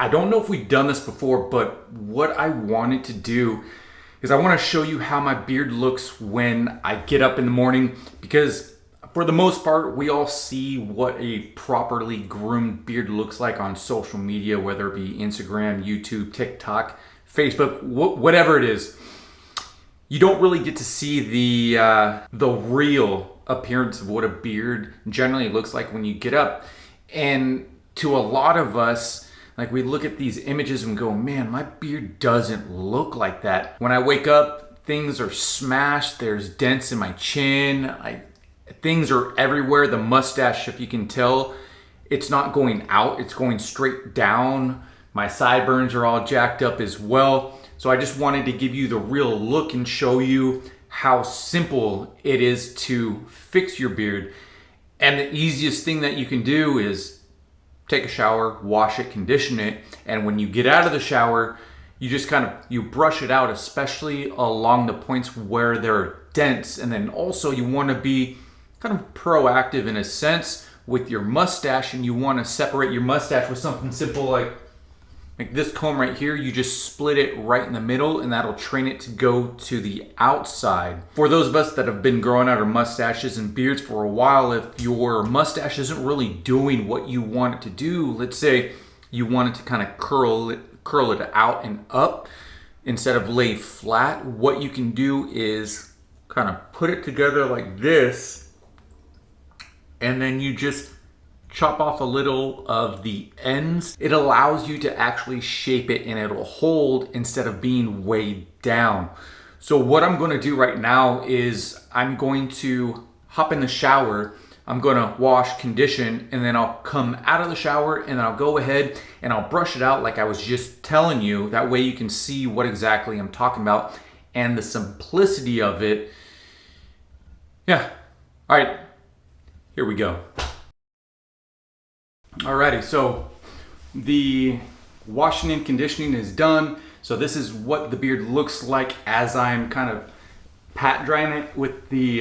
I don't know if we've done this before, but what I wanted to do is I want to show you how my beard looks when I get up in the morning, because for the most part, we all see what a properly groomed beard looks like on social media, whether it be Instagram, YouTube, TikTok, Facebook, whatever it is. You don't really get to see the real appearance of what a beard generally looks like when you get up. And to a lot of us, like, we look at these images and go, man, my beard doesn't look like that. When I wake up, things are smashed. There's dents in my chin. Things are everywhere. The mustache, if you can tell, it's not going out. It's going straight down. My sideburns are all jacked up as well. So I just wanted to give you the real look and show you how simple it is to fix your beard. And the easiest thing that you can do is take a shower, wash it, condition it, and when you get out of the shower, you just you brush it out, especially along the points where there are dents. And then also you want to be kind of proactive in a sense with your mustache, and you want to separate your mustache with something simple like this comb right here. You just split it right in the middle, and that'll train it to go to the outside. For those of us that have been growing out our mustaches and beards for a while, if your mustache isn't really doing what you want it to do, let's say you want it to kind of curl it out and up instead of lay flat, what you can do is kind of put it together like this, and then you just chop off a little of the ends. It allows you to actually shape it, and it'll hold instead of being weighed down. So what I'm going to do right now is I'm going to hop in the shower. I'm going to wash, condition, and then I'll come out of the shower and I'll go ahead and I'll brush it out like I was just telling you. That way you can see what exactly I'm talking about and the simplicity of it. Yeah. All right. Here we go. Alrighty, so the washing and conditioning is done. So this is what the beard looks like as I'm kind of pat drying it with the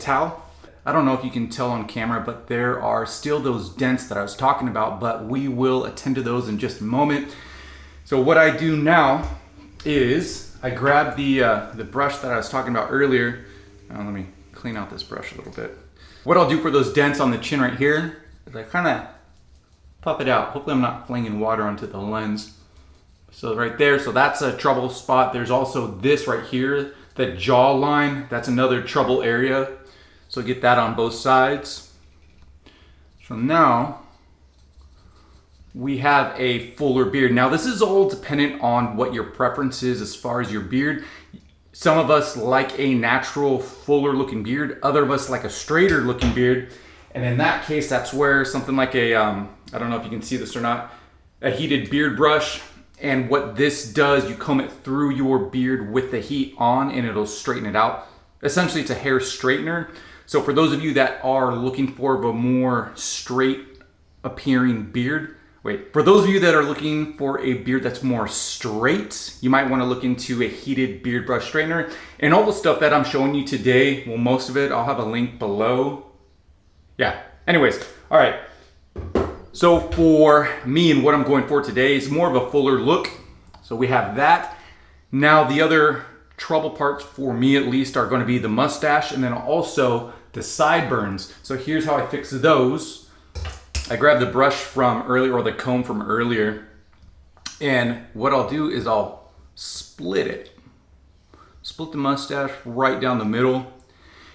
towel. I don't know if you can tell on camera, but there are still those dents that I was talking about, but we will attend to those in just a moment. So what I do now is I grab the brush that I was talking about earlier. Let me clean out this brush a little bit. What I'll do for those dents on the chin right here is I kind of puff it out. Hopefully I'm not flinging water onto the lens. So right there, so that's a trouble spot. There's also this right here, the jawline. That's another trouble area. So get that on both sides. So now we have a fuller beard. Now this is all dependent on what your preference is as far as your beard. Some of us like a natural, fuller looking beard. Other of us like a straighter looking beard. And in that case, that's where something like a, I don't know if you can see this or not, a heated beard brush. And what this does, you comb it through your beard with the heat on and it'll straighten it out. Essentially, it's a hair straightener. So for those of you that are looking for a more straight appearing beard, for those of you that are looking for a beard that's more straight, you might want to look into a heated beard brush straightener. And all the stuff that I'm showing you today, well, most of it, I'll have a link below. Yeah, anyways, all right. So for me and what I'm going for today is more of a fuller look. So we have that. Now the other trouble parts for me at least are going to be the mustache and then also the sideburns. So here's how I fix those. I grab the brush from earlier, or the comb from earlier, and what I'll do is I'll split it. Split the mustache right down the middle.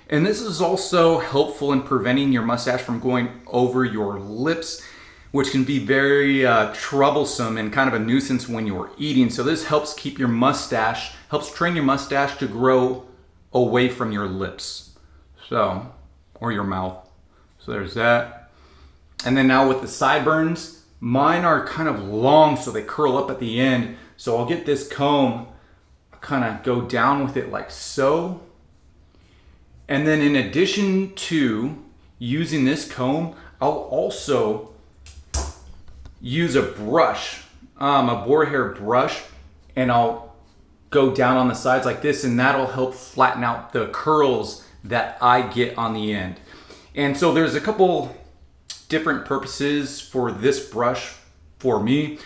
And this is also helpful in preventing your mustache from going over your lips, which can be very troublesome and kind of a nuisance when you're eating. So this helps keep your mustache, helps train your mustache to grow away from your lips. So, or your mouth. So there's that. And then now with the sideburns, mine are kind of long, so they curl up at the end. So I'll get this comb, kind of go down with it like so. And then in addition to using this comb, I'll also use a brush, a boar hair brush, and I'll go down on the sides like this, and that'll help flatten out the curls that I get on the end. And so there's a couple different purposes for this brush for me.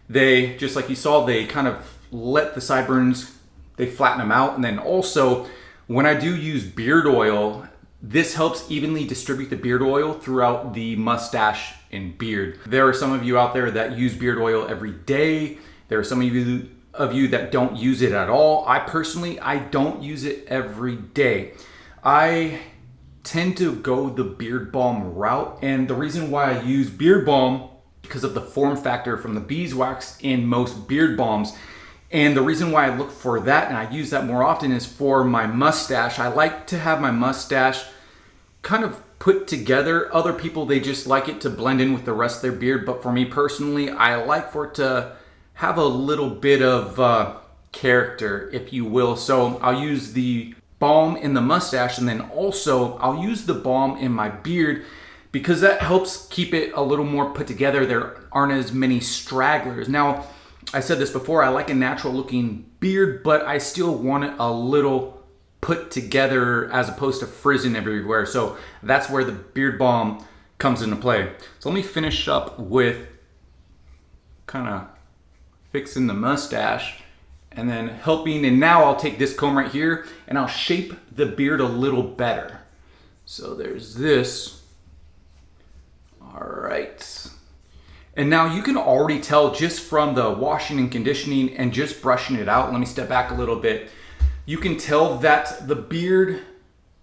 They, just like you saw, they kind of let the sideburns, they flatten them out. And then also, when I do use beard oil, this helps evenly distribute the beard oil throughout the mustache and beard. There are some of you out there that use beard oil every day. There are some of you that don't use it at all. I personally, I don't use it every day. I tend to go the beard balm route, and the reason why I use beard balm because of the form factor from the beeswax in most beard balms. And the reason why I look for that and I use that more often is for my mustache. I like to have my mustache kind of put together. Other people, they just like it to blend in with the rest of their beard, but for me personally, I like for it to have a little bit of character, if you will. So I'll use the balm in the mustache, and then also I'll use the balm in my beard because that helps keep it a little more put together. There aren't as many stragglers. Now, I said this before, I like a natural looking beard, but I still want it a little put together as opposed to frizzing everywhere. So that's where the beard balm comes into play. So let me finish up with kind of fixing the mustache and then helping. And now I'll take this comb right here and I'll shape the beard a little better. So there's this. All right. And now you can already tell just from the washing and conditioning and just brushing it out. Let me step back a little bit. You can tell that the beard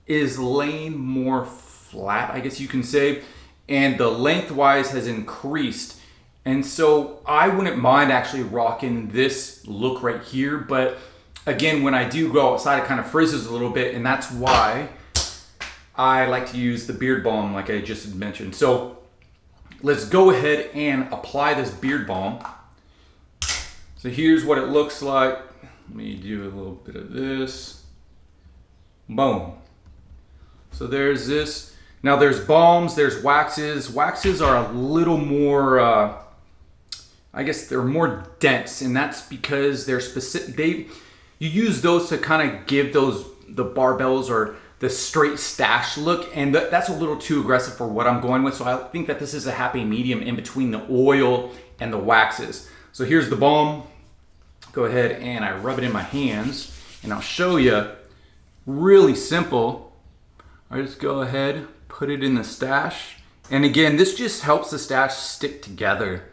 is laying more flat, I guess you can say, and the lengthwise has increased. And so I wouldn't mind actually rocking this look right here. But again, when I do go outside, it kind of frizzes a little bit, and that's why I like to use the beard balm like I just mentioned. So let's go ahead and apply this beard balm. So here's what it looks like. Let me do a little bit of this. Boom. So there's this. Now there's balms, there's waxes. Waxes are a little more, I guess they're more dense, and that's because they're specific. You use those to kind of give the barbells or the straight stash look, and that's a little too aggressive for what I'm going with. So I think that this is a happy medium in between the oil and the waxes. So here's the balm. Go ahead and I rub it in my hands, and I'll show you. Really simple. I just go ahead, put it in the stash, and again, this just helps the stash stick together.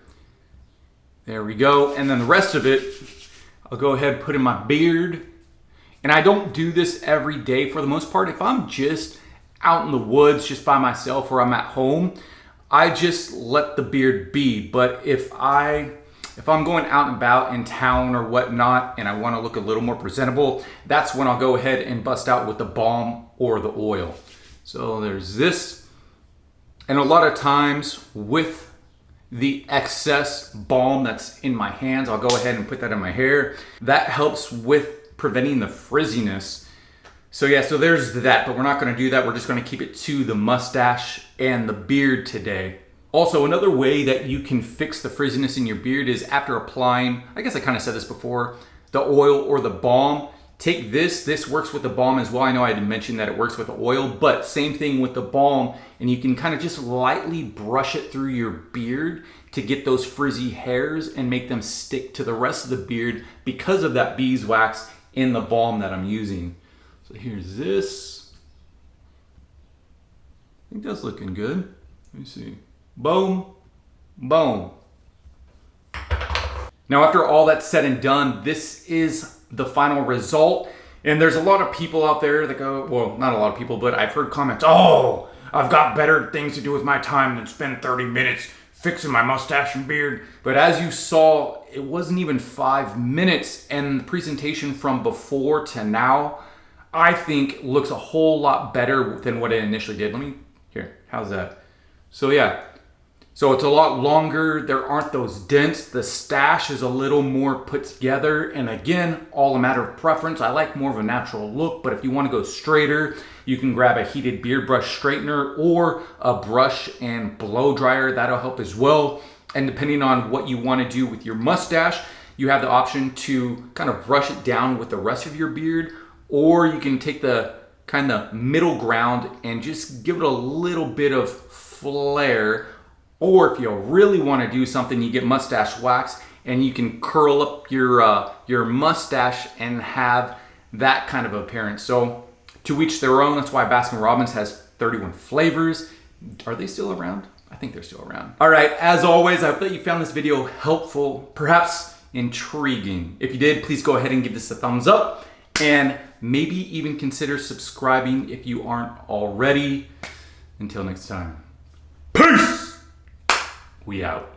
There we go. And then the rest of it, I'll go ahead and put in my beard. And I don't do this every day for the most part. If I'm just out in the woods, just by myself, or I'm at home, I just let the beard be. But if I'm going out and about in town or whatnot, and I want to look a little more presentable, that's when I'll go ahead and bust out with the balm or the oil. So there's this. And a lot of times with the excess balm that's in my hands, I'll go ahead and put that in my hair. That helps with preventing the frizziness. So yeah, so there's that, but we're not gonna do that. We're just gonna keep it to the mustache and the beard today. Also, another way that you can fix the frizziness in your beard is after applying, I guess I kind of said this before, the oil or the balm. Take this works with the balm as well. I know I didn't mention that it works with the oil, but same thing with the balm, and you can kind of just lightly brush it through your beard to get those frizzy hairs and make them stick to the rest of the beard because of that beeswax in the balm that I'm using. So here's this. I think that's looking good. Let me see. Boom, boom. Now after all that's said and done, this is the final result. And there's a lot of people out there that go, well, not a lot of people, but I've heard comments, oh, I've got better things to do with my time than spend 30 minutes fixing my mustache and beard. But as you saw, it wasn't even 5 minutes, and the presentation from before to now, I think looks a whole lot better than what it initially did. Here, how's that? So yeah, so it's a lot longer. There aren't those dents. The stash is a little more put together. And again, all a matter of preference. I like more of a natural look, but if you want to go straighter, you can grab a heated beard brush straightener or a brush and blow dryer. That'll help as well. And depending on what you want to do with your mustache, you have the option to kind of brush it down with the rest of your beard, or you can take the kind of middle ground and just give it a little bit of flair. Or if you really want to do something, you get mustache wax and you can curl up your mustache and have that kind of appearance. So to each their own. That's why Baskin Robbins has 31 flavors. Are they still around? I think they're still around. All right, as always, I hope that you found this video helpful, perhaps intriguing. If you did, please go ahead and give this a thumbs up and maybe even consider subscribing if you aren't already. Until next time, peace! We out.